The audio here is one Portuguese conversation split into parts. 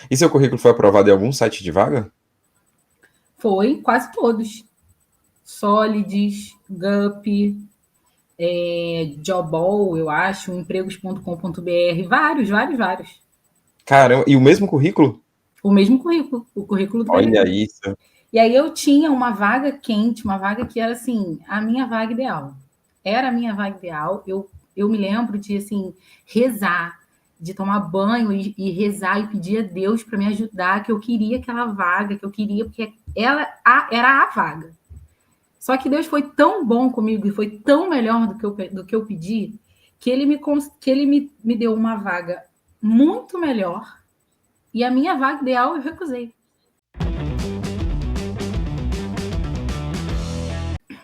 E seu currículo foi aprovado em algum site de vaga? Foi quase todos. Solids, Gup, Joball, eu acho, empregos.com.br, vários. Caramba, e o mesmo currículo? O mesmo currículo, o currículo do Olha PRG. isso. E aí eu tinha uma vaga quente, uma vaga que era assim, a minha vaga ideal. Era a minha vaga ideal. Eu me lembro de assim, rezar, de tomar banho e rezar e pedir a Deus para me ajudar, que eu queria aquela vaga, que eu queria, porque era a vaga. Só que Deus foi tão bom comigo e foi tão melhor do que eu pedi, que ele me deu uma vaga muito melhor e a minha vaga ideal eu recusei.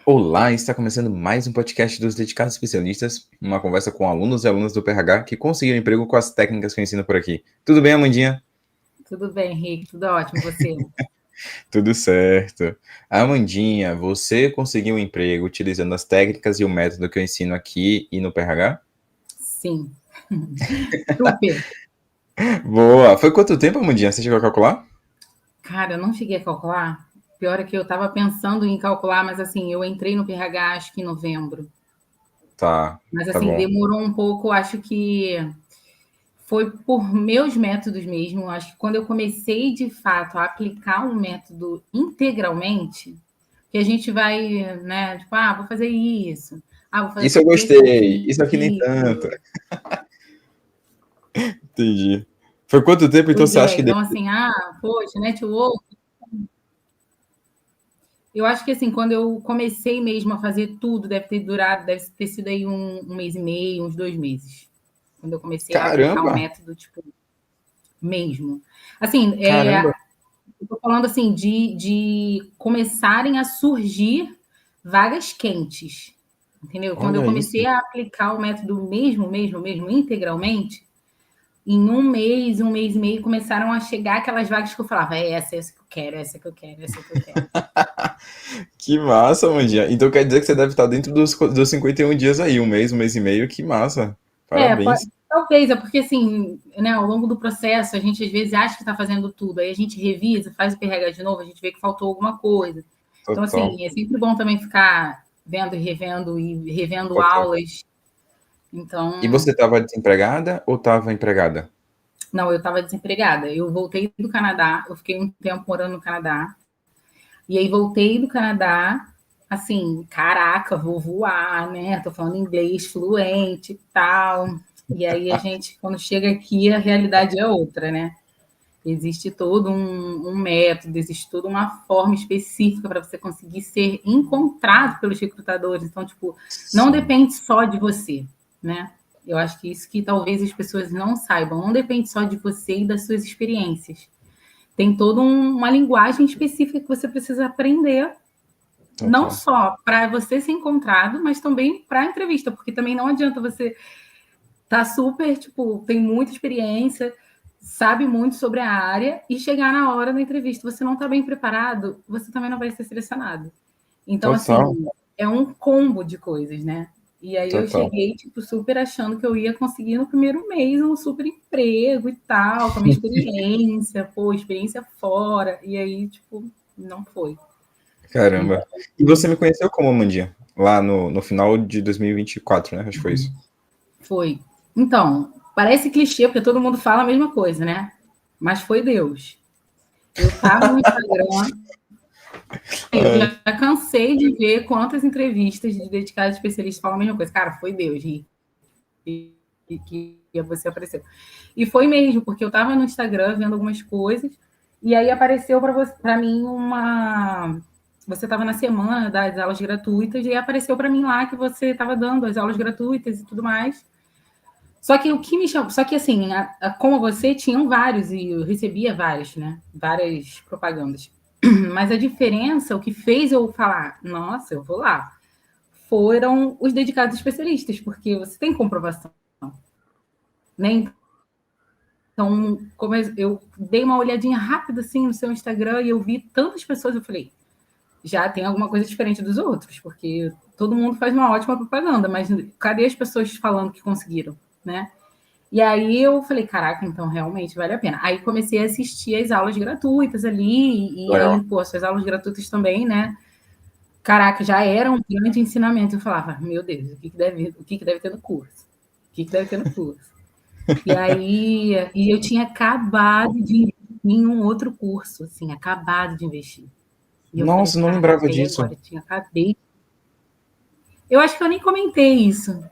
Olá, está começando mais um podcast dos Dedicados Especialistas, uma conversa com alunos e alunas do PRH que conseguiram emprego com as técnicas que eu ensino por aqui. Tudo bem, Amandinha? Tudo bem, Henrique, tudo ótimo, você? Tudo certo. Amandinha, você conseguiu um emprego utilizando as técnicas e o método que eu ensino aqui e no PRH? Sim. Super. Boa! Foi quanto tempo, Amandinha? Você chegou a calcular? Cara, eu não cheguei a calcular. Pior é que eu estava pensando em calcular, mas assim, eu entrei no PRH acho que em novembro. Tá, Mas tá assim, bom. demorou um pouco, acho que foi por meus métodos mesmo. Acho que quando eu comecei de fato a aplicar um método integralmente, que a gente vai, né, tipo, vou fazer isso, vou Isso eu fazer esse gostei, isso aqui nem tanto. arquivo. Entendi. Foi quanto tempo, então, Pois você acha é, que então assim, poxa, network. Eu acho que assim, quando eu comecei mesmo a fazer tudo, deve ter sido aí um mês e meio, uns 2 meses. Quando eu comecei a aplicar o Caramba! método, tipo, mesmo. Assim, Caramba! eu tô falando assim, de começarem a surgir vagas quentes. Entendeu? Quando eu Olha comecei isso. a aplicar o método mesmo, integralmente, em um mês e meio, começaram a chegar aquelas vagas que eu falava, essa que eu quero, essa que eu quero, essa que eu quero. Que massa, Mandinha. Então quer dizer que você deve estar dentro dos 51 dias aí, um mês e meio. Que massa. Parabéns. Talvez, é porque assim, né, ao longo do processo, a gente às vezes acha que está fazendo tudo, aí a gente revisa, faz o PRH de novo, a gente vê que faltou alguma coisa. Então, Total, assim, é sempre bom também ficar vendo e revendo total. aulas. E Então, você estava desempregada ou estava empregada? não, eu estava desempregada. Eu voltei do Canadá, eu fiquei um tempo morando no Canadá, e aí voltei do Canadá, assim, caraca, vou voar, né? Tô falando inglês fluente e tal. E aí a gente, quando chega aqui, a realidade é outra, né? Existe todo um método, existe toda uma forma específica para você conseguir ser encontrado pelos recrutadores. Então, tipo, não Sim, depende só de você, né? Eu acho que isso que talvez as pessoas não saibam. Não depende só de você e das suas experiências. Tem toda uma linguagem específica que você precisa aprender, não total. só para você ser encontrado, mas também para a entrevista, porque também não adianta você tá super, tipo, tem muita experiência, sabe muito sobre a área e chegar na hora da entrevista, você não tá bem preparado, você também não vai ser selecionado. Então, Total, assim, é um combo de coisas, né? E aí eu total. cheguei, tipo, super achando que eu ia conseguir no primeiro mês um super emprego e tal, com a minha experiência, experiência fora. E aí, tipo, não foi. Então, Caramba. E você me conheceu como, Amandinha? Lá no final de 2024, né? Acho que foi isso. foi. Então, parece clichê, porque todo mundo fala a mesma coisa, né? Mas foi Deus. Eu estava no Instagram, eu Ah, já cansei de ver quantas entrevistas de dedicados especialistas falam a mesma coisa. Cara, foi Deus, que você apareceu. E foi mesmo, porque eu estava no Instagram vendo algumas coisas, e aí apareceu para mim uma. Você estava na semana das aulas gratuitas, e aí apareceu para mim lá que você estava dando as aulas gratuitas e tudo mais. Só que o que me chamou. Só que assim, como você, tinham vários, e eu recebia vários, né? Várias propagandas. Mas a diferença, o que fez eu falar, nossa, eu vou lá, foram os dedicados especialistas, porque você tem comprovação, né? Então, como eu dei uma olhadinha rápida assim no seu Instagram e eu vi tantas pessoas, eu falei, já tem alguma coisa diferente dos outros, porque todo mundo faz uma ótima propaganda, mas cadê as pessoas falando que conseguiram, né? E aí eu falei, caraca, então realmente vale a pena. Aí comecei a assistir as aulas gratuitas ali, e aí, Legal. pô, essas aulas gratuitas também, né? Caraca, já era um grande ensinamento. Eu falava, meu Deus, o que deve ter no curso? O que deve ter no curso? E aí, e eu tinha acabado de investir em um outro curso, assim, acabado de investir. E eu falei, Nossa, não lembrava caraca, e disso. agora? Eu tinha acabei. Eu acho que eu nem comentei isso.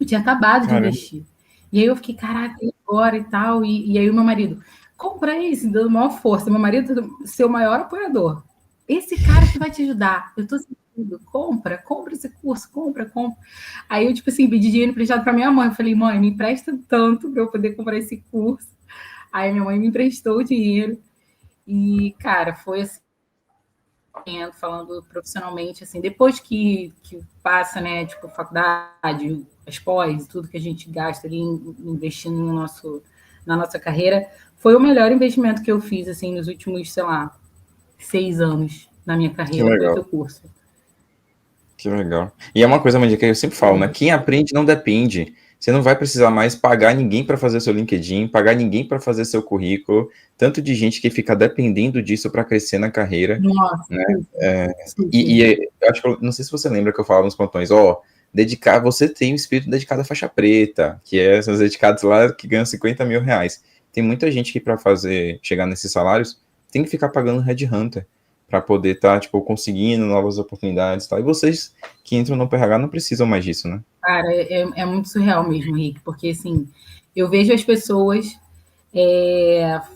Eu tinha acabado de Caramba. investir. E aí eu fiquei, caraca, e agora e tal? E aí o meu marido, compra esse, dando maior força. Meu marido, seu maior apoiador. Esse cara que vai te ajudar. Eu tô sentindo, compra esse curso, compra. Aí eu, tipo assim, pedi dinheiro emprestado para minha mãe. Eu falei, mãe, me empresta tanto para eu poder comprar esse curso. Aí minha mãe me emprestou o dinheiro. E, cara, foi assim, falando profissionalmente, assim, depois que passa, né, tipo, faculdade, as pós, tudo que a gente gasta ali investindo na nossa carreira, foi o melhor investimento que eu fiz, assim, nos últimos, sei lá, 6 anos na minha Que carreira, foi o legal. teu curso. Que legal. E é uma coisa, Mandy, que eu sempre falo, né? Quem aprende não depende. Você não vai precisar mais pagar ninguém para fazer seu LinkedIn, pagar ninguém para fazer seu currículo. Tanto de gente que fica dependendo disso para crescer na carreira, Nossa, né? super, super. Eu acho que não sei se você lembra que eu falava nos plantões, dedicar, você tem um espírito dedicado à faixa preta, que é esses dedicados lá que ganham 50 mil reais. Tem muita gente que para fazer chegar nesses salários tem que ficar pagando headhunter para poder estar tipo conseguindo novas oportunidades, e tal. E vocês que entram no PRH não precisam mais disso, né? Cara, é muito surreal mesmo, Rick, porque assim, eu vejo as pessoas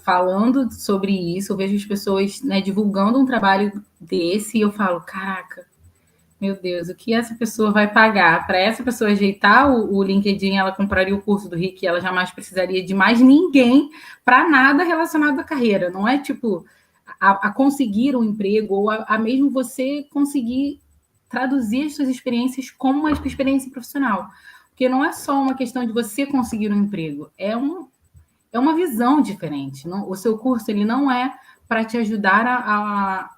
falando sobre isso, eu vejo as pessoas, né, divulgando um trabalho desse, e eu falo, caraca, meu Deus, o que essa pessoa vai pagar? Para essa pessoa ajeitar o LinkedIn, ela compraria o curso do Rick, ela jamais precisaria de mais ninguém para nada relacionado à carreira. Não é tipo a conseguir um emprego ou a mesmo você conseguir traduzir as suas experiências como uma experiência profissional. Porque não é só uma questão de você conseguir um emprego, é uma visão diferente. Não, o seu curso ele não é para te ajudar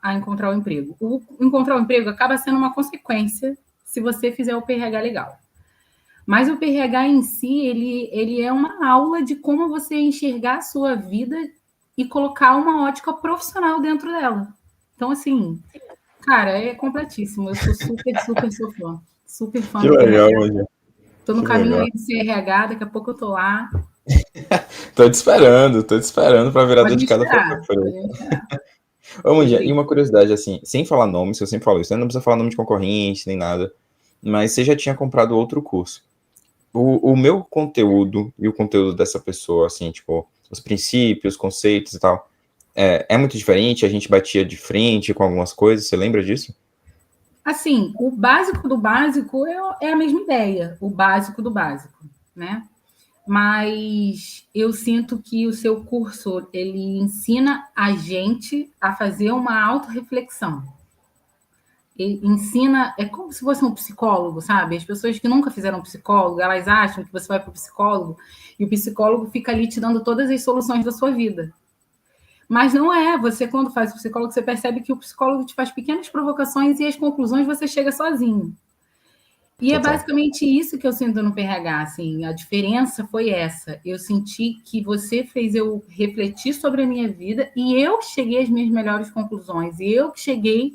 a encontrar o emprego. O encontrar o emprego acaba sendo uma consequência se você fizer o PRH legal. Mas o PRH em si, ele é uma aula de como você enxergar a sua vida e colocar uma ótica profissional dentro dela. Então, assim, cara, é completíssimo. Eu sou super fã. Super fã Que do legal, PRH. Mandy. Tô no Que caminho legal. aí do CRH, daqui a pouco eu tô lá. Tô te esperando para virar Pode me dedicado à faixa esperar, pode me preta. esperar. Ô, Mandy, e Perfeito. uma curiosidade, assim, sem falar nomes, eu sempre falo isso, né? Não precisa falar nome de concorrente, nem nada, mas você já tinha comprado outro curso. O meu conteúdo e o conteúdo dessa pessoa, assim, tipo, os princípios, conceitos e tal, é muito diferente, a gente batia de frente com algumas coisas, você lembra disso? Assim, o básico do básico é a mesma ideia, o básico do básico, né? Mas eu sinto que o seu curso ele ensina a gente a fazer uma autorreflexão. Ele ensina, é como se fosse um psicólogo, sabe? As pessoas que nunca fizeram psicólogo, elas acham que você vai para o psicólogo e o psicólogo fica ali te dando todas as soluções da sua vida. Mas não é. Você, quando faz o psicólogo, você percebe que o psicólogo te faz pequenas provocações e as conclusões você chega sozinho. E é Total. basicamente isso que eu sinto no PRH, assim, a diferença foi essa. Eu senti que você fez eu refletir sobre a minha vida e eu cheguei às minhas melhores conclusões. E eu cheguei,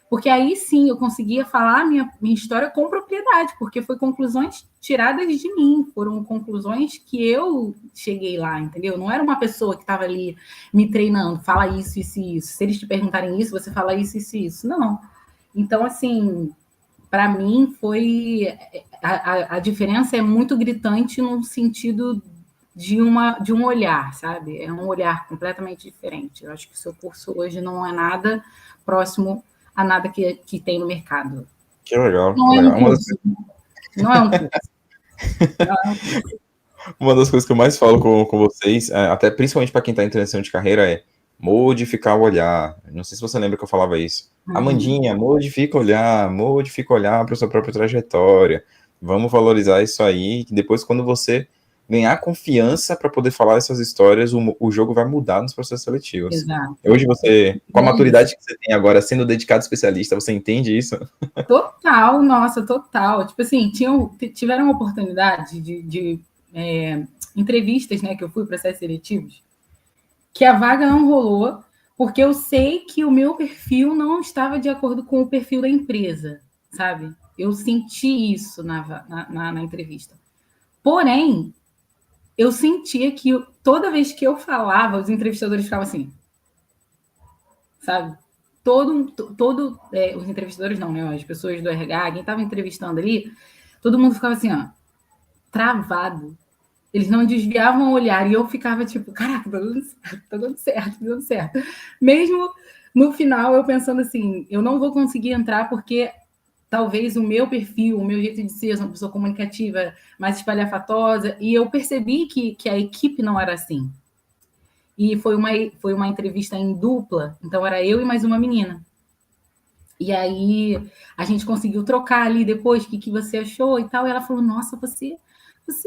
porque aí sim eu conseguia falar a minha história com propriedade, porque foi conclusões tiradas de mim, foram conclusões que eu cheguei lá, entendeu? Não era uma pessoa que estava ali me treinando, fala isso, isso e isso. Se eles te perguntarem isso, você fala isso, isso e isso. Não. Então, assim, para mim foi a diferença é muito gritante no sentido de um olhar, sabe? É um olhar completamente diferente. Eu acho que o seu curso hoje não é nada próximo a nada que tem no mercado. Que legal, que Não é um legal. curso, não é um curso. Não é um curso. Uma das coisas que eu mais falo com vocês, até principalmente para quem está em transição de carreira, é modificar o olhar. Não sei se você lembra que eu falava isso. Uhum. Amandinha, modifica o olhar para sua própria trajetória. Vamos valorizar isso aí, que depois, quando você ganhar confiança para poder falar essas histórias, o jogo vai mudar nos processos seletivos. Exato. Hoje você, com a E é isso. maturidade que você tem agora, sendo dedicado especialista, você entende isso? Total, nossa, total. Tipo assim, tiveram a oportunidade de entrevistas, né, que eu fui, processos seletivos, que a vaga não rolou, porque eu sei que o meu perfil não estava de acordo com o perfil da empresa, sabe? Eu senti isso na entrevista. Porém, eu sentia que toda vez que eu falava, os entrevistadores ficavam assim, sabe? Os entrevistadores não, né? As pessoas do RH, quem estava entrevistando ali, todo mundo ficava assim, ó, travado. Eles não desviavam o olhar e eu ficava tipo, caraca, tá dando certo, tá dando certo. Mesmo no final, eu pensando assim, eu não vou conseguir entrar porque talvez o meu perfil, o meu jeito de ser, uma pessoa comunicativa, mais espalhafatosa, e eu percebi que a equipe não era assim. E foi uma entrevista em dupla, então era eu e mais uma menina. E aí a gente conseguiu trocar ali depois o que você achou e tal. E ela falou: Nossa, você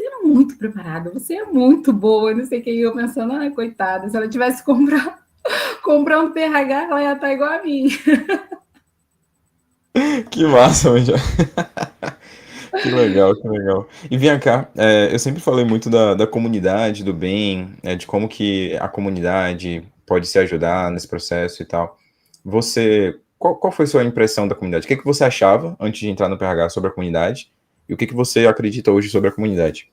é muito preparada, você é muito boa, não sei o que. E eu pensando, ai, coitada, se ela tivesse comprando PH, ela ia estar igual a mim. Que massa, Anja. Que legal, que legal. E vem cá, eu sempre falei muito da comunidade, do bem, de como que a comunidade pode se ajudar nesse processo e tal. Qual foi a sua impressão da comunidade? O que você achava antes de entrar no PH sobre a comunidade? E o que você acredita hoje sobre a comunidade?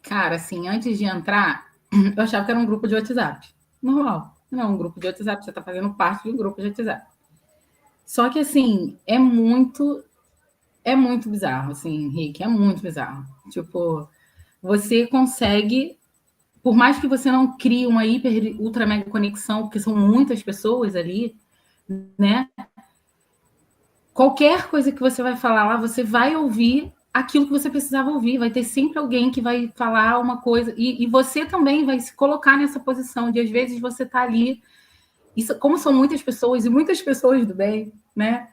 Cara, assim, antes de entrar, eu achava que era um grupo de WhatsApp. Normal. Não é um grupo de WhatsApp, você está fazendo parte de um grupo de WhatsApp. Só que, assim, é muito bizarro, assim, Henrique, é muito bizarro. Tipo, você consegue, por mais que você não crie uma ultra mega conexão, porque são muitas pessoas ali, né? Qualquer coisa que você vai falar lá, você vai ouvir aquilo que você precisava ouvir. Vai ter sempre alguém que vai falar uma coisa, e você também vai se colocar nessa posição de, às vezes, você tá ali, isso, como são muitas pessoas, e muitas pessoas do bem, né?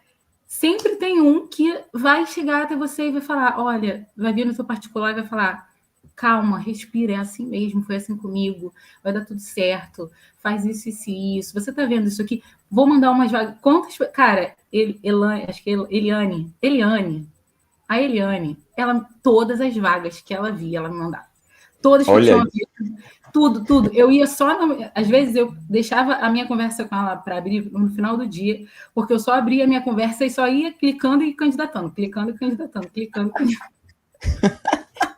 Sempre tem um que vai chegar até você e vai falar, olha, vai vir no seu particular e vai falar, calma, respira, é assim mesmo, foi assim comigo, vai dar tudo certo, faz isso, isso e isso. Você tá vendo isso aqui? Vou mandar umas vagas. Quantas. Cara, acho que a Eliane, ela, todas as vagas que ela via, ela me mandava. Todas que Olha tinham aí. a ver, tudo. Eu ia só. Às vezes eu deixava a minha conversa com ela para abrir no final do dia, porque eu só abria a minha conversa e só ia clicando e candidatando, clicando e candidatando, clicando e candidatando.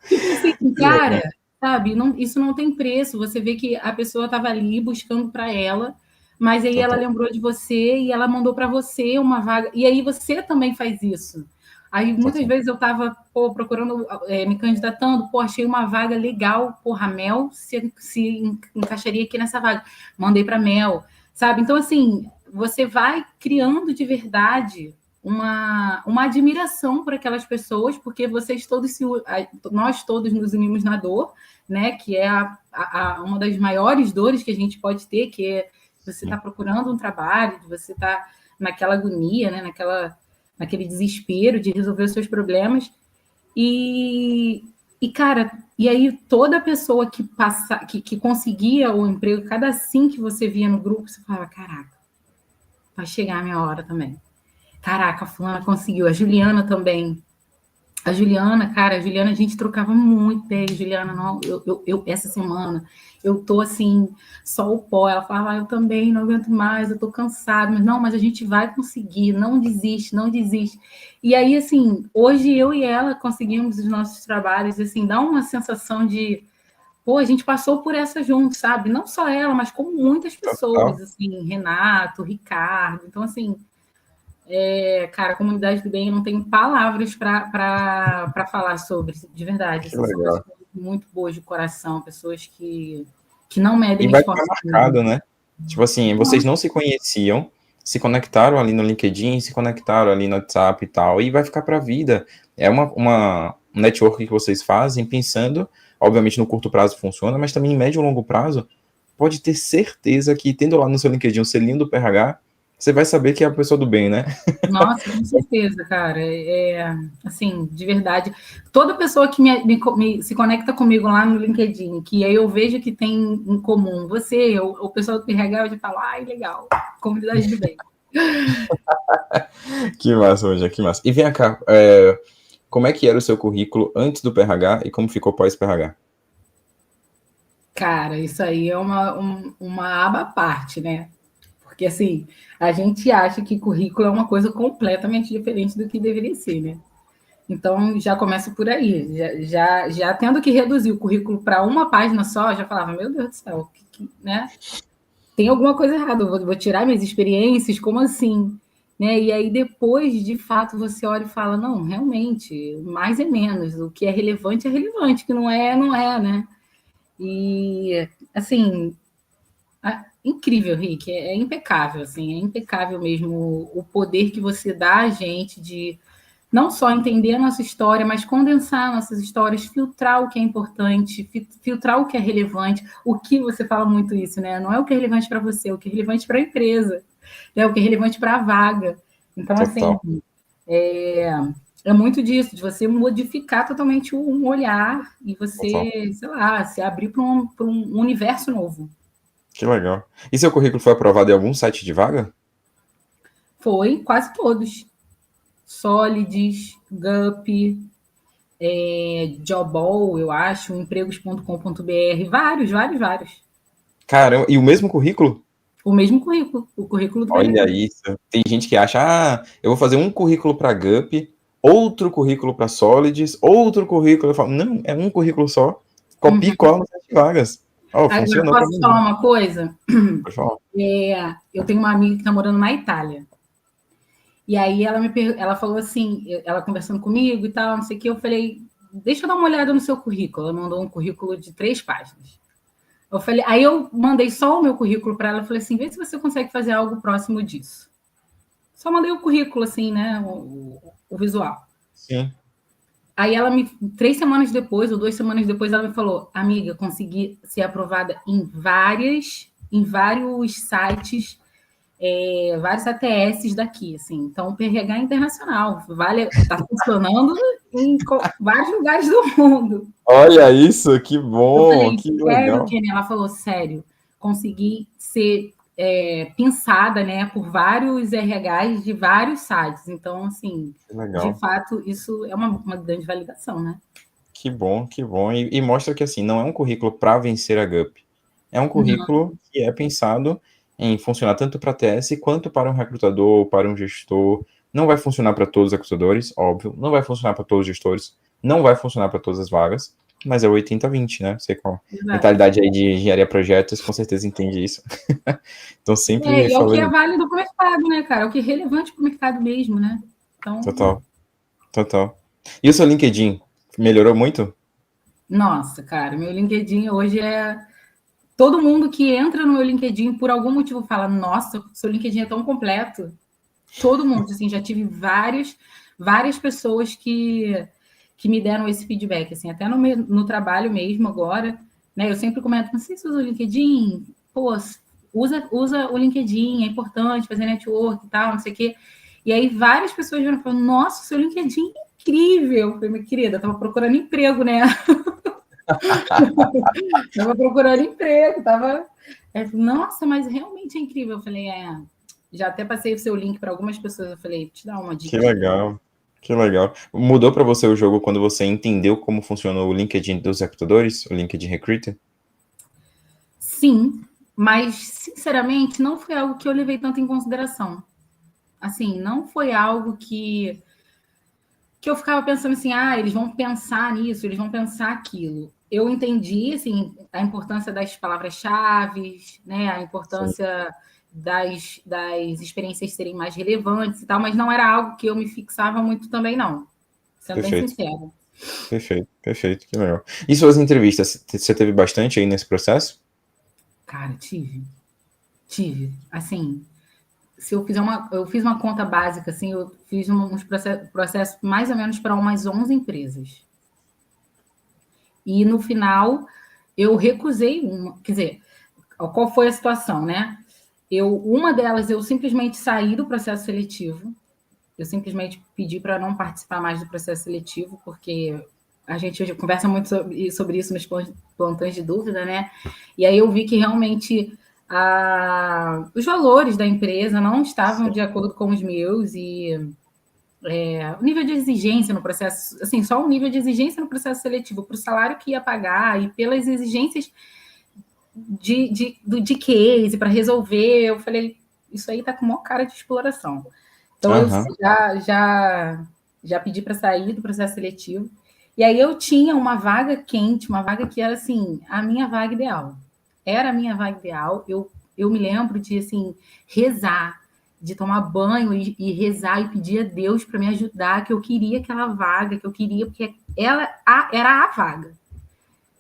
Tipo assim, cara, sabe? Não, isso não tem preço. Você vê que a pessoa estava ali buscando para ela, mas aí ela lembrou de você e ela mandou para você uma vaga. E aí você também faz isso. Aí muitas vezes eu estava procurando, me candidatando, achei uma vaga legal, a Mel se encaixaria aqui nessa vaga. Mandei para Mel, sabe? Então, assim, você vai criando de verdade uma admiração por aquelas pessoas, porque nós todos nos unimos na dor, né? Que é uma das maiores dores que a gente pode ter, que é você está procurando um trabalho, você está naquela agonia, né? Naquele desespero de resolver os seus problemas. Cara, e aí toda pessoa que conseguia o emprego, cada sim que você via no grupo, você falava, caraca, vai chegar a minha hora também. Caraca, a fulana conseguiu. A Juliana também. A Juliana, a gente trocava muito bem. Juliana, não, essa semana, eu tô assim, só o pó. Ela falava, eu também não aguento mais, eu tô cansada. Mas a gente vai conseguir, não desiste, não desiste. E aí, assim, hoje eu e ela conseguimos os nossos trabalhos, assim, dá uma sensação de, a gente passou por essa junto, sabe? Não só ela, mas como muitas pessoas, assim, Renato, Ricardo. Então, assim, cara, a comunidade do bem, eu não tenho palavras para falar sobre, de verdade. Assim, são pessoas muito boas de coração, pessoas que não medem E vai ficar esforço. marcado, né? Tipo assim, vocês não se conheciam, se conectaram ali no LinkedIn, se conectaram ali no WhatsApp e tal, e vai ficar para a vida. É um network que vocês fazem pensando, obviamente no curto prazo funciona, mas também em médio e longo prazo, pode ter certeza que tendo lá no seu LinkedIn o selinho do PRH, você vai saber que é a pessoa do bem, né? Nossa, com certeza, cara. Assim, de verdade. Toda pessoa que se conecta comigo lá no LinkedIn, que aí eu vejo que tem em comum você, o pessoal do PRH, eu já falo, ai, legal, comunidade do bem. Que massa, hoje, que massa. E vem cá, como é que era o seu currículo antes do PRH e como ficou pós-PRH? Cara, isso aí é uma aba à parte, né? Porque, assim, a gente acha que currículo é uma coisa completamente diferente do que deveria ser, né? Então, já começa por aí. Já tendo que reduzir o currículo para uma página só, já falava, meu Deus do céu, né? Tem alguma coisa errada, eu vou tirar minhas experiências, como assim? Né? E aí, depois, de fato, você olha e fala, não, realmente, mais é menos. O que é relevante, o que não é, não é, né? E, assim, incrível, Rick, é impecável, assim, é impecável mesmo o poder que você dá a gente de não só entender a nossa história, mas condensar nossas histórias, filtrar o que é importante, filtrar o que é relevante, o que você fala muito isso, né? Não é o que é relevante para você, é o que é relevante para a empresa, né? O que é relevante para a vaga. Então, assim, Total, é, é muito disso, de você modificar totalmente um olhar e total. você, sei lá, se abrir para um universo novo. Que legal. E seu currículo foi aprovado em algum site de vaga? Foi quase todos. Solids, Gup, Joball, eu acho, empregos.com.br, vários, vários, vários. Caramba, e o mesmo currículo? O mesmo currículo, o currículo do Olha RH. isso. Tem gente que acha, eu vou fazer um currículo para Gup, outro currículo para Solids, outro currículo. Eu falo, não, é um currículo só. Copia e Uhum. cola no site de vagas. Ó, Agora, funcionou para posso te falar mim. uma coisa? Pode falar. Eu tenho uma amiga que está morando na Itália. E aí ela falou assim, ela conversando comigo e tal, não sei o que, eu falei, deixa eu dar uma olhada no seu currículo. Ela mandou um currículo de 3 páginas. Eu falei, aí eu mandei só o meu currículo para ela, falei assim, vê se você consegue fazer algo próximo disso. Só mandei o currículo, assim, né? O visual. Sim, Aí ela 3 semanas depois, ou 2 semanas depois, ela me falou, amiga, consegui ser aprovada em vários sites, vários ATS daqui, assim. Então, o PRH é internacional, tá funcionando em vários lugares do mundo. olha isso, que Eu bom, falei, que sério, legal. Kenny? Ela falou, sério, consegui ser pensada, né, por vários RHs de vários sites. Então, assim, Que de legal. fato, isso é uma grande validação, né? Que bom, que bom. E mostra que assim, não é um currículo para vencer a GUP. É um Não, currículo que é pensado em funcionar tanto para TS quanto para um recrutador, para um gestor. Não vai funcionar para todos os recrutadores, óbvio. Não vai funcionar para todos os gestores. Não vai funcionar para todas as vagas. Mas é 80-20, né? Você com a exato. mentalidade aí de engenharia projetos, com certeza entende isso. Então sempre E é o que falando é isso. válido para o mercado, né, cara? É o que é relevante para o mercado mesmo, né? Então, Total, total. E o seu LinkedIn melhorou muito? nossa, cara, meu LinkedIn hoje todo mundo que entra no meu LinkedIn por algum motivo fala: Nossa, seu LinkedIn é tão completo. Todo mundo, assim, já tive várias pessoas que me deram esse feedback, assim, até no trabalho mesmo agora, né? Eu sempre comento, não sei se usa o LinkedIn, pô, usa o LinkedIn, é importante fazer network e tal, não sei o quê. E aí várias pessoas viram e falaram, nossa, seu LinkedIn é incrível. Eu falei, minha querida, eu tava procurando emprego, né? Tava procurando emprego, tava. Nossa, mas realmente é incrível. Eu falei, já até passei o seu link para algumas pessoas. Eu falei, te dar uma Que dica aqui. legal, que legal. Mudou para você o jogo quando você entendeu como funciona o LinkedIn dos recrutadores, o LinkedIn Recruiter? Sim, mas sinceramente não foi algo que eu levei tanto em consideração. Assim, não foi algo que eu ficava pensando assim, eles vão pensar nisso, eles vão pensar aquilo. Eu entendi, assim, a importância das palavras-chave, né, a Sim, importância das experiências serem mais relevantes e tal, mas não era algo que eu me fixava muito também, não. Sendo bem perfeito, sincera. perfeito, perfeito, que legal. E suas entrevistas, você teve bastante aí nesse processo? Cara, tive. Assim, se eu fiz uma conta básica, assim, eu fiz uns processos mais ou menos para umas 11 empresas. E no final, eu recusei uma, quer dizer, qual foi a situação, né? Uma delas, eu simplesmente saí do processo seletivo. Eu simplesmente pedi para não participar mais do processo seletivo, porque a gente hoje conversa muito sobre isso nos plantões de dúvida, né? E aí eu vi que realmente os valores da empresa não estavam de Sim, acordo com os meus e o nível de exigência no processo, assim, só o nível de exigência no processo seletivo, para o salário que ia pagar e pelas exigências de case para resolver. Eu falei, isso aí tá com maior cara de exploração. Então, eu já pedi para sair do processo seletivo. E aí eu tinha uma vaga quente, uma vaga que era, assim, a minha vaga ideal. Era a minha vaga ideal. Eu me lembro de, assim, rezar, de tomar banho e rezar e pedir a Deus para me ajudar, que eu queria aquela vaga, que eu queria, porque ela era a vaga.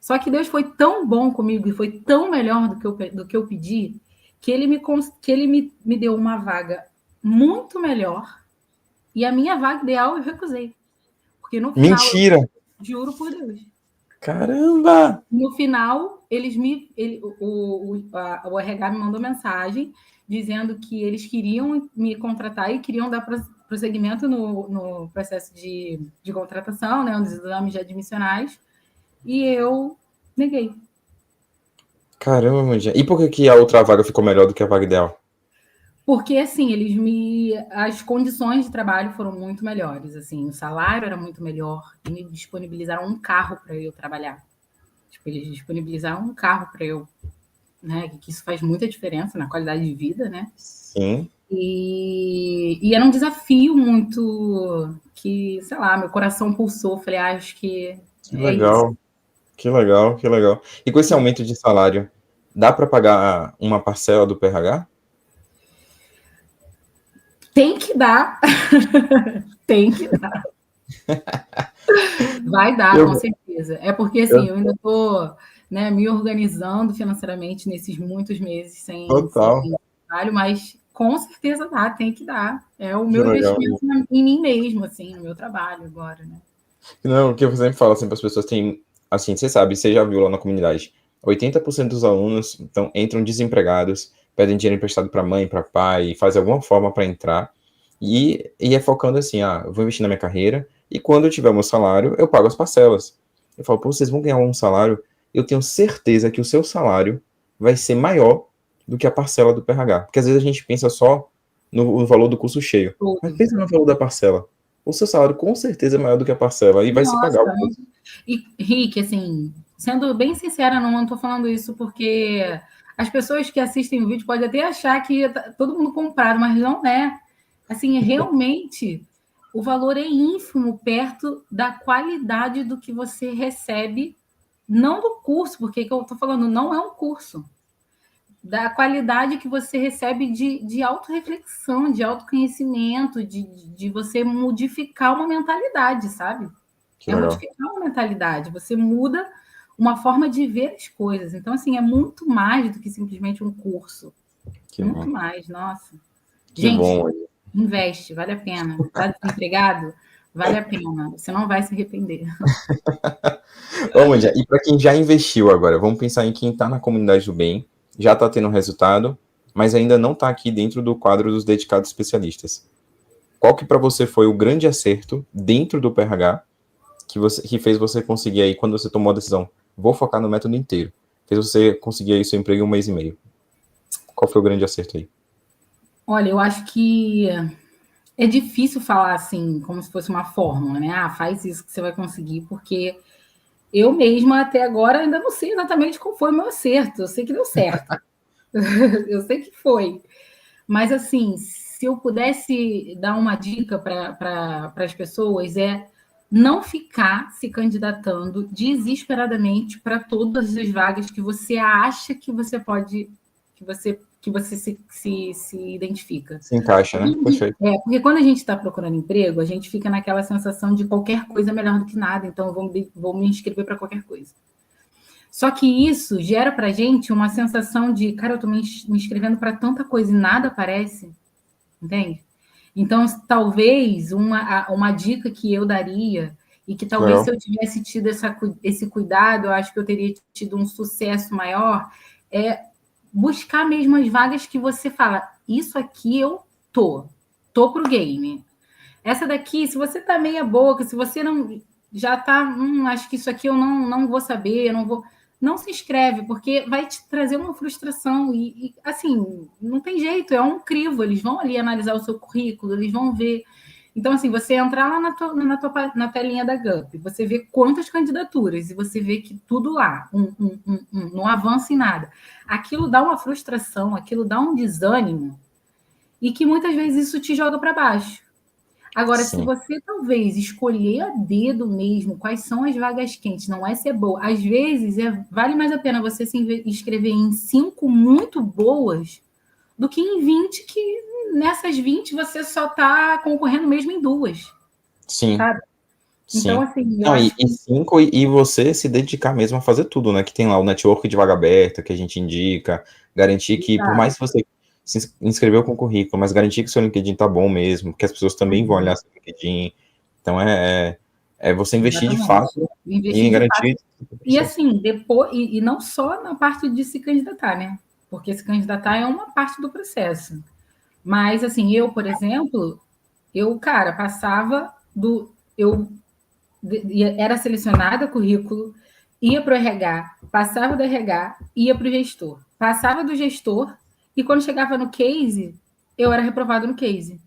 Só que Deus foi tão bom comigo e foi tão melhor do que eu pedi, que ele me deu uma vaga muito melhor, e a minha vaga ideal eu recusei. Porque no final, Mentira! Juro por Deus. Caramba! No final, o RH me mandou mensagem dizendo que eles queriam me contratar e queriam dar prosseguimento no processo de contratação, né, nos exames admissionais, e eu neguei. Caramba, Mandinha. E por que a outra vaga ficou melhor do que a vaga ideal? Porque, assim, as condições de trabalho foram muito melhores, assim, o salário era muito melhor, e me disponibilizaram um carro para eu trabalhar. Tipo, eles disponibilizaram um carro para eu, né, que isso faz muita diferença na qualidade de vida, né? Sim. E era um desafio muito que, sei lá, meu coração pulsou, falei, acho que é legal. isso. Que legal, que legal. E com esse aumento de salário, dá para pagar uma parcela do PRH? Tem que dar. Tem que dar. Vai dar, com certeza. É porque, assim, eu ainda estou, né, me organizando financeiramente nesses muitos meses sem trabalho, mas com certeza dá, tem que dar. É o meu investimento em mim mesmo, assim, no meu trabalho agora, né? Não, o que eu sempre falo assim, para as pessoas tem, assim, você sabe, você já viu lá na comunidade, 80% dos alunos entram desempregados, pedem dinheiro emprestado para mãe, para pai, fazem alguma forma para entrar, e é focando assim, eu vou investir na minha carreira, e quando eu tiver o meu salário, eu pago as parcelas. Eu falo, pô, vocês vão ganhar um salário, eu tenho certeza que o seu salário vai ser maior do que a parcela do PRH, porque às vezes a gente pensa só no valor do curso cheio, mas pensa no valor da parcela. O seu salário com certeza é maior do que a parcela e vai se pagar o curso. E, Rick, assim, sendo bem sincera, não estou falando isso porque as pessoas que assistem o vídeo podem até achar que tá todo mundo comprado, mas não é. Assim, realmente, o valor é ínfimo perto da qualidade do que você recebe, não do curso, porque que eu estou falando, não é um curso, da qualidade que você recebe de autorreflexão, de autoconhecimento, de você modificar uma mentalidade, sabe? Que é legal. modificar uma mentalidade, você muda uma forma de ver as coisas. Então, assim, é muito mais do que simplesmente um curso. Que muito bom. Mais, nossa. Que gente, bom. Investe, vale a pena. Está desempregado? Vale a pena. Você não vai se arrepender. Ô, Mandia, e para quem já investiu agora, vamos pensar em quem está na comunidade do bem, já está tendo resultado, mas ainda não está aqui dentro do quadro dos dedicados especialistas. Qual que para você foi o grande acerto dentro do PRH que fez você conseguir aí, quando você tomou a decisão, vou focar no método inteiro, fez você conseguir aí seu emprego em 1 mês e meio? Qual foi o grande acerto aí? Olha, eu acho que é difícil falar assim, como se fosse uma fórmula, né? Faz isso que você vai conseguir, porque eu mesma até agora ainda não sei exatamente qual foi o meu acerto. Eu sei que deu certo. Eu sei que foi. Mas, assim, se eu pudesse dar uma dica para as pessoas, é não ficar se candidatando desesperadamente para todas as vagas que você acha que você pode, que você se identifica. Se encaixa, né? Perfeito. Porque quando a gente está procurando emprego, a gente fica naquela sensação de qualquer coisa é melhor do que nada, então eu vou me inscrever para qualquer coisa. Só que isso gera para a gente uma sensação de, cara, eu estou me inscrevendo para tanta coisa e nada aparece, entende? Então, talvez uma dica que eu daria, e que talvez se eu tivesse tido esse cuidado, eu acho que eu teria tido um sucesso maior, é buscar mesmo as vagas que você fala, isso aqui eu tô pro game. Essa daqui, se você tá meia boca, se você não já tá, acho que isso aqui eu não vou saber, eu não vou, não se inscreve, porque vai te trazer uma frustração e assim, não tem jeito, é um crivo, eles vão ali analisar o seu currículo, eles vão ver. Então, assim, você entrar lá na telinha da GUP, você vê quantas candidaturas, e você vê que tudo lá, não avança em nada. Aquilo dá uma frustração, aquilo dá um desânimo, e que muitas vezes isso te joga para baixo. Agora, se Sim. você talvez escolher a dedo mesmo quais são as vagas quentes, não é ser boa. Às vezes, vale mais a pena você se inscrever em 5 muito boas do que em 20, que nessas 20 você só está concorrendo mesmo em 2. Sim. Sabe? Então, Sim. assim, eu Não, acho e que... 5, e você se dedicar mesmo a fazer tudo, né? Que tem lá o network de vaga aberta que a gente indica, garantir que, por mais que você se inscreveu com o currículo, mas garantir que seu LinkedIn tá bom mesmo, que as pessoas também vão olhar seu LinkedIn. Então, é você investir de Exatamente. fato Investir em de fato. garantir o E processo. assim, depois, e não só na parte de se candidatar, né? Porque se candidatar é uma parte do processo. Mas, assim, eu, por exemplo, cara, passava do. Era selecionada currículo, ia para o RH, passava do RH, ia para o gestor. Passava do gestor, e quando chegava no case, eu era reprovado no case.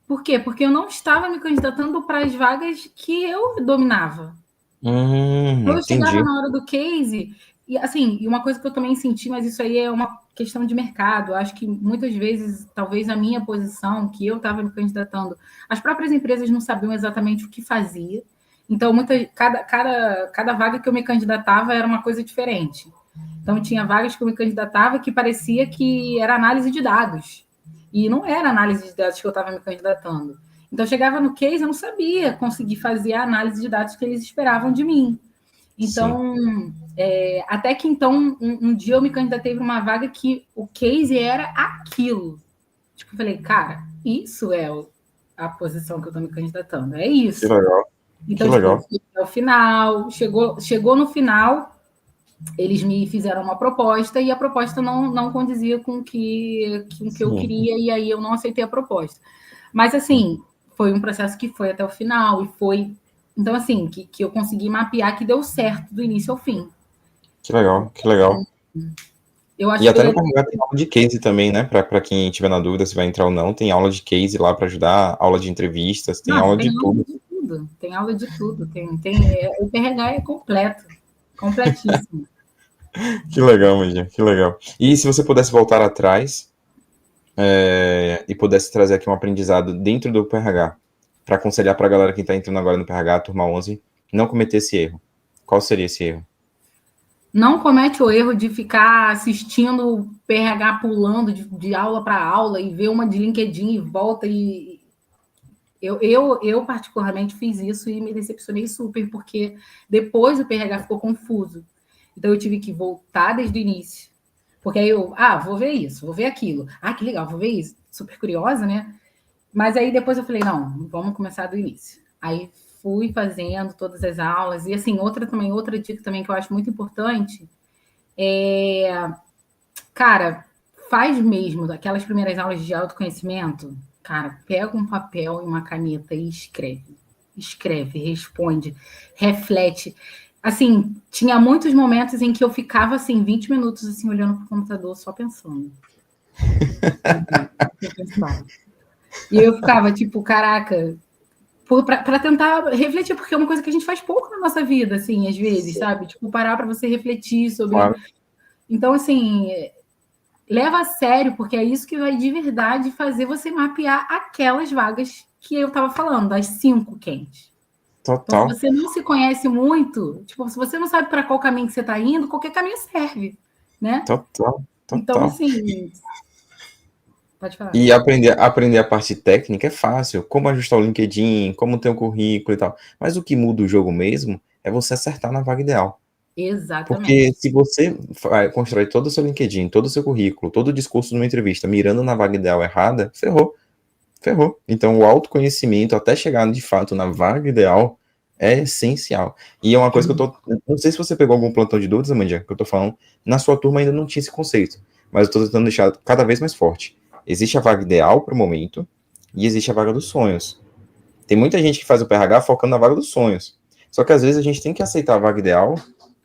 Por quê? Porque eu não estava me candidatando para as vagas que eu dominava. Quando eu chegava Entendi. na hora do case, e assim, e uma coisa que eu também senti, mas isso aí é uma questão de mercado. Eu acho que muitas vezes, talvez a minha posição, que eu estava me candidatando, as próprias empresas não sabiam exatamente o que fazia. Então, cada vaga que eu me candidatava era uma coisa diferente. Então, tinha vagas que eu me candidatava que parecia que era análise de dados. E não era análise de dados que eu estava me candidatando. Então, chegava no case, eu não sabia conseguir fazer a análise de dados que eles esperavam de mim. Então, até que então, um dia eu me candidatei para uma vaga que o case era aquilo. Tipo, eu falei, cara, isso é a posição que eu estou me candidatando, é Que isso. legal. Que Então, tipo, eu legal. fui até o final, chegou no final, eles me fizeram uma proposta e a proposta não condizia com o que eu queria, e aí eu não aceitei a proposta. Mas, assim, foi um processo que foi até o final, e foi... Então, assim, que eu consegui mapear que deu certo do início ao fim. Que legal, que legal. Eu E acho até no que... RH tem aula de case também, né? Para quem tiver na dúvida se vai entrar ou não, tem aula de case lá para ajudar, aula de entrevistas, tem Nossa, aula tem de aula tudo. de tudo. Tem aula de tudo. O PRH é completo. Completíssimo. Que legal, Mandia, que legal. E se você pudesse voltar atrás e pudesse trazer aqui um aprendizado dentro do PRH, para aconselhar para a galera que está entrando agora no PRH, turma 11, não cometer esse erro. Qual seria esse erro? Não comete o erro de ficar assistindo o PRH pulando de aula para aula e ver uma de LinkedIn e volta e... Eu particularmente fiz isso e me decepcionei super, porque depois o PRH ficou confuso. Então eu tive que voltar desde o início. Porque aí vou ver isso, vou ver aquilo. Que legal, vou ver isso. Super curiosa, né? Mas aí depois eu falei, não, vamos começar do início. Aí fui fazendo todas as aulas. E assim, outra dica também que eu acho muito importante cara, faz mesmo aquelas primeiras aulas de autoconhecimento. Cara, pega um papel e uma caneta e escreve. Escreve, responde, reflete. Assim, tinha muitos momentos em que eu ficava assim 20 minutos assim olhando para o computador só pensando. E eu ficava tipo, caraca, para tentar refletir, porque é uma coisa que a gente faz pouco na nossa vida, assim, às vezes, Sim, sabe? Tipo, parar para você refletir sobre. claro. Então, assim, leva a sério, porque é isso que vai de verdade fazer você mapear aquelas vagas que eu estava falando, das 5 quentes. Então, se Total, você não se conhece muito, tipo, se você não sabe para qual caminho que você está indo, qualquer caminho serve, né? total, Então, total. assim, pode falar. E aprender a parte técnica é fácil, como ajustar o LinkedIn, como ter um currículo e tal. Mas o que muda o jogo mesmo é você acertar na vaga ideal. Porque Exatamente. se você constrói todo o seu LinkedIn, todo o seu currículo, todo o discurso numa entrevista, mirando na vaga ideal errada, ferrou, ferrou. Então o autoconhecimento até chegar de fato na vaga ideal é essencial. E é uma coisa que eu tô, não sei se você pegou algum plantão de dúvidas, Amandia, que eu tô falando, na sua turma ainda não tinha esse conceito, mas eu tô tentando deixar cada vez mais forte. Existe a vaga ideal para o momento e existe a vaga dos sonhos. Tem muita gente que faz o PRH focando na vaga dos sonhos. Só que às vezes a gente tem que aceitar a vaga ideal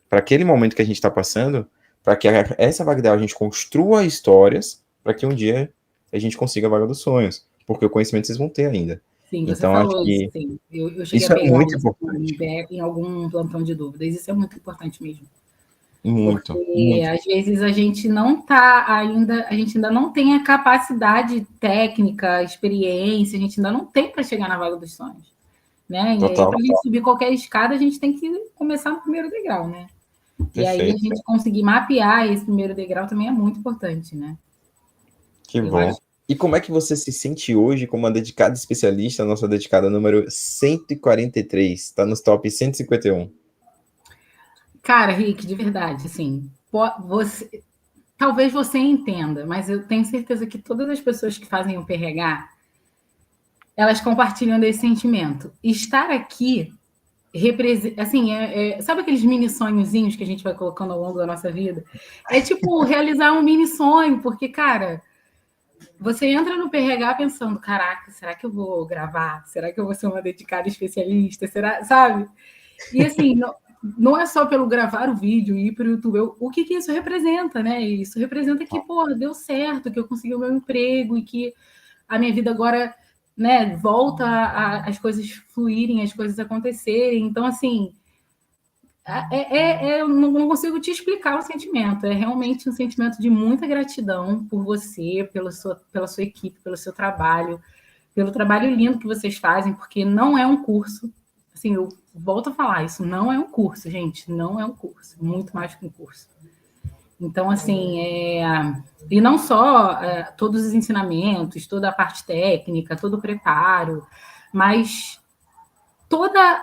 para aquele momento que a gente está passando, para que essa vaga ideal a gente construa histórias para que um dia a gente consiga a vaga dos sonhos, porque o conhecimento vocês vão ter ainda. Sim, você Então, acho falou isso, que sim. Eu cheguei a isso é pegar muito isso importante. em algum plantão de dúvidas. Isso é muito importante mesmo. Muito, Porque muito. às vezes a gente não tá ainda, a gente ainda não tem a capacidade técnica, experiência, a gente ainda não tem para chegar na vaga dos sonhos, né? E aí, Total. para a gente subir qualquer escada, a gente tem que começar no primeiro degrau, né? E aí a Perfeito. gente conseguir mapear esse primeiro degrau também é muito importante, né? Que Eu bom. acho. E como é que você se sente hoje como uma dedicada especialista, a nossa dedicada número 143, está nos top 151? Cara, Rick, de verdade, assim, você, talvez você entenda, mas eu tenho certeza que todas as pessoas que fazem o PRH, elas compartilham desse sentimento. Estar aqui assim, sabe aqueles mini sonhozinhos que a gente vai colocando ao longo da nossa vida? É tipo realizar um mini sonho, porque, cara, você entra no PRH pensando, caraca, será que eu vou gravar? Será que eu vou ser uma dedicada especialista? Será, sabe? E assim, não é só pelo gravar o vídeo e ir para o YouTube, o que isso representa, né? Isso representa que, pô, deu certo, que eu consegui o meu emprego e que a minha vida agora, né, volta as coisas fluírem, as coisas acontecerem. Então, assim, eu não consigo te explicar o sentimento. É realmente um sentimento de muita gratidão por você, pela sua equipe, pelo seu trabalho, pelo trabalho lindo que vocês fazem, porque não é um curso. Assim, eu volto a falar, isso não é um curso, gente, não é um curso, muito mais que um curso. Então, assim, e não só todos os ensinamentos, toda a parte técnica, todo o preparo, mas toda,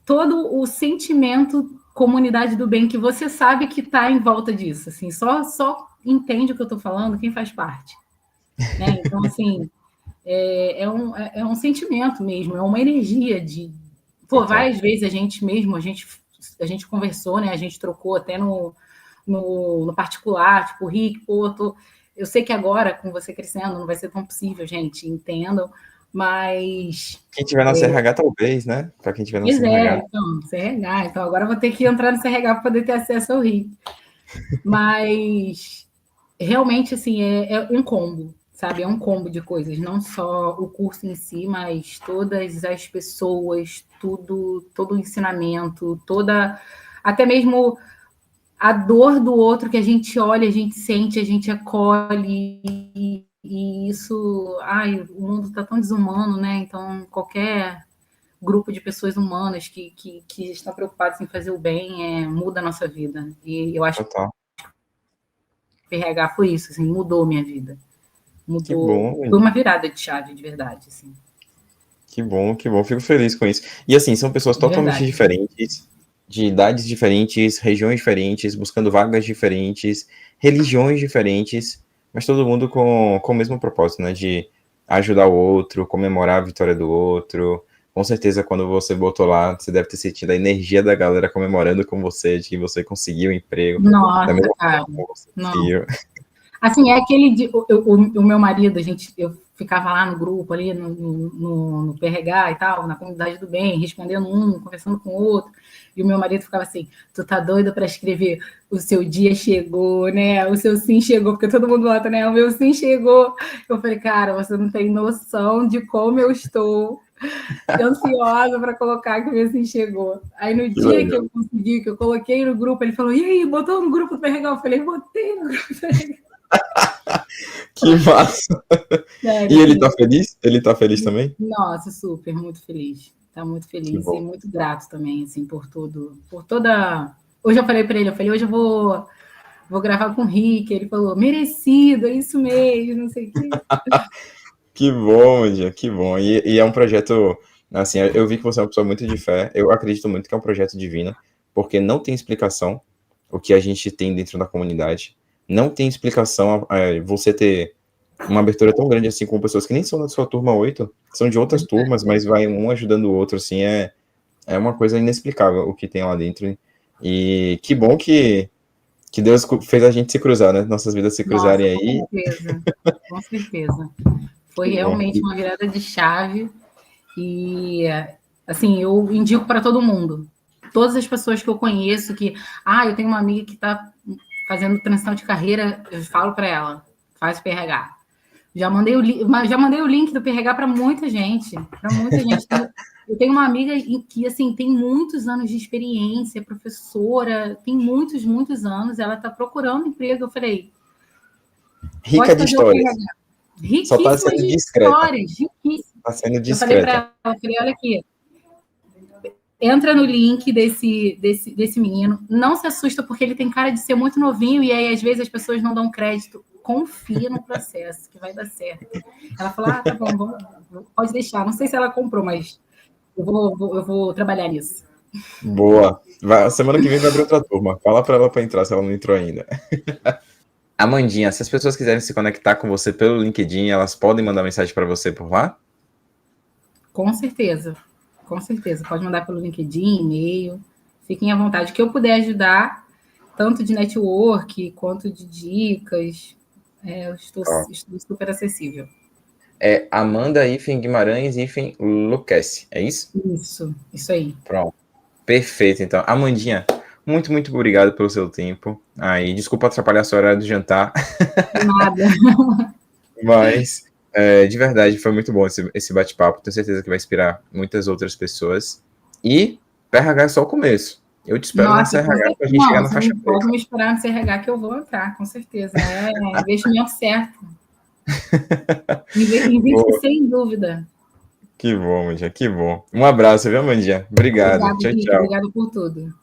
todo o sentimento comunidade do bem que você sabe que está em volta disso. Assim, só entende o que eu estou falando quem faz parte. Né? Então, assim, é um sentimento mesmo, é uma energia de. Pô, Total. várias vezes a gente conversou, né? A gente trocou até no particular, tipo, Rick, pô, eu sei que agora, com você crescendo, não vai ser tão possível, gente, entendam, mas. Quem tiver na CRH, talvez, né? Para quem tiver na Pois é, CRH. então, CRH. Então, agora eu vou ter que entrar no CRH para poder ter acesso ao Rick. Mas realmente, assim, é um combo, sabe? É um combo de coisas, não só o curso em si, mas todas as pessoas, tudo, todo o ensinamento, até mesmo a dor do outro que a gente olha, a gente sente, a gente acolhe, e isso, ai, o mundo está tão desumano, né? Então, qualquer grupo de pessoas humanas que estão preocupadas em fazer o bem muda a nossa vida. E eu acho que Total. o PRH foi isso, assim, mudou minha vida. Que Mudou. bom, Foi uma virada de chave, de verdade. Assim. que bom, que bom. Fico feliz com isso. E assim, são pessoas De totalmente verdade. diferentes, de idades diferentes, regiões diferentes, buscando vagas diferentes, religiões diferentes, mas todo mundo com o mesmo propósito, né? De ajudar o outro, comemorar a vitória do outro. Com certeza, quando você botou lá, você deve ter sentido a energia da galera comemorando com você, de que você conseguiu o emprego, da Nossa, mesma cara. forma como você Não. conseguiu. Assim, é aquele. O meu marido, eu ficava lá no grupo, ali no PRH e tal, na comunidade do bem, respondendo um, conversando com o outro. E o meu marido ficava assim: tu tá doido para escrever o seu dia chegou, né? O seu sim chegou, porque todo mundo bota, né? O meu sim chegou. Eu falei, cara, você não tem noção de como eu estou ansiosa para colocar que o meu sim chegou. Aí no Que dia que legal. eu consegui, que eu coloquei no grupo, ele falou: e aí, botou no grupo do PRH? Eu falei: botei no grupo do PRH. Que massa. E Sério, ele tá assim, feliz? Ele tá feliz também? nossa, super, muito feliz. Tá muito Que feliz e bom. muito grato também, assim, por tudo, por toda. Hoje eu falei para ele, hoje eu vou gravar com o Rick. Ele falou, merecido, é isso mesmo, não sei o quê. Que bom, Dia, que bom. E é um projeto, assim, eu vi que você é uma pessoa muito de fé. Eu acredito muito que é um projeto divino, porque não tem explicação o que a gente tem dentro da comunidade. Não tem explicação você ter uma abertura tão grande assim com pessoas que nem são da sua turma 8, são de outras turmas, mas vai um ajudando o outro, assim, é uma coisa inexplicável o que tem lá dentro. E que bom que Deus fez a gente se cruzar, né? Nossas vidas se Nossa, cruzarem com aí. certeza, com certeza. Foi Que bom. realmente uma virada de chave e, assim, eu indico para todo mundo. Todas as pessoas que eu conheço eu tenho uma amiga que está fazendo transição de carreira, eu falo para ela, faz o PRH. Já mandei o link do PRH para muita gente. Para muita gente. Eu tenho uma amiga que, assim, tem muitos anos de experiência, professora, tem muitos, muitos anos. Ela está procurando emprego. Eu falei, Rica pode de fazer o histórias. PRH. Só tá Riquíssimas sendo de discreta. histórias, riquíssimas. Tá sendo Eu falei para discreta. ela, olha aqui, entra no link desse menino, não se assusta porque ele tem cara de ser muito novinho e aí às vezes as pessoas não dão crédito. Confia no processo, que vai dar certo. Ela falou, tá bom, pode deixar. Não sei se ela comprou, mas eu vou trabalhar nisso. Boa. Semana que vem vai abrir outra turma. Fala para ela para entrar, se ela não entrou ainda. Amandinha, se as pessoas quiserem se conectar com você pelo LinkedIn, elas podem mandar mensagem para você por lá? Com certeza. Com certeza. Pode mandar pelo LinkedIn, e-mail. Fiquem à vontade. Que eu puder ajudar, tanto de network quanto de dicas, eu estou super acessível. É Amanda Guimarães Luquezzi, é isso? Isso aí. Pronto. Perfeito, então. Amandinha, muito, muito obrigado pelo seu tempo. Aí, desculpa atrapalhar a sua hora do jantar. Nada. Mas, de verdade, foi muito bom esse bate-papo. Tenho certeza que vai inspirar muitas outras pessoas. E PRH é só o começo. Eu te espero na CRH para a gente chegar na faixa preta. Pode me esperar no CRH que eu vou entrar, com certeza. É investimento certo. Investe sem dúvida. Que bom, Mandinha, que bom. Um abraço, viu, Mandinha? Obrigado. Tchau, tchau. Obrigado por tudo.